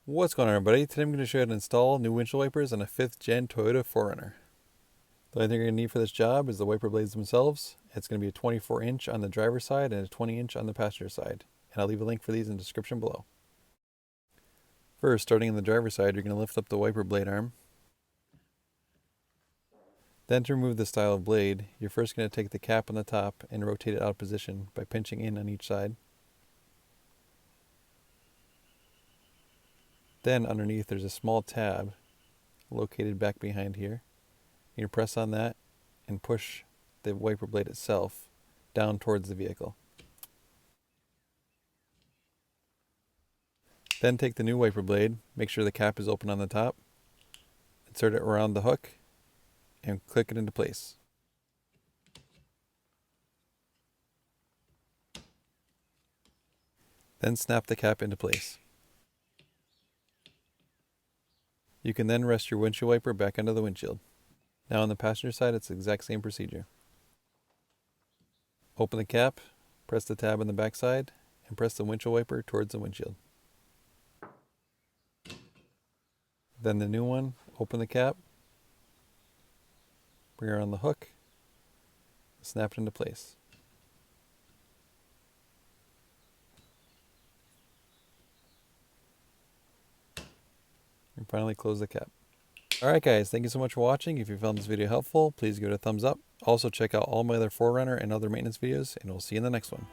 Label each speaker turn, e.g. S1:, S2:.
S1: What's going on, everybody? Today I'm going to show you how to install new windshield wipers on a 5th gen Toyota 4Runner. The only thing you're going to need for this job is the wiper blades themselves. It's going to be a 24-inch on the driver's side and a 20-inch on the passenger side. And I'll leave a link for these in the description below. First, starting on the driver's side, you're going to lift up the wiper blade arm. Then to remove this style of blade, you're first going to take the cap on the top and rotate it out of position by pinching in on each side. Then underneath there's a small tab located back behind here. You press on that and push the wiper blade itself down towards the vehicle. Then take the new wiper blade, make sure the cap is open on the top, insert it around the hook, and click it into place. Then snap the cap into place. You can then rest your windshield wiper back under the windshield. Now on the passenger side, it's the exact same procedure. Open the cap, press the tab on the back side, and press the windshield wiper towards the windshield. Then the new one, open the cap, bring it around the hook, snap it into place. And finally close the cap. Alright guys, thank you so much for watching. If you found this video helpful, please give it a thumbs up. Also check out all my other 4Runner and other maintenance videos, and we'll see you in the next one.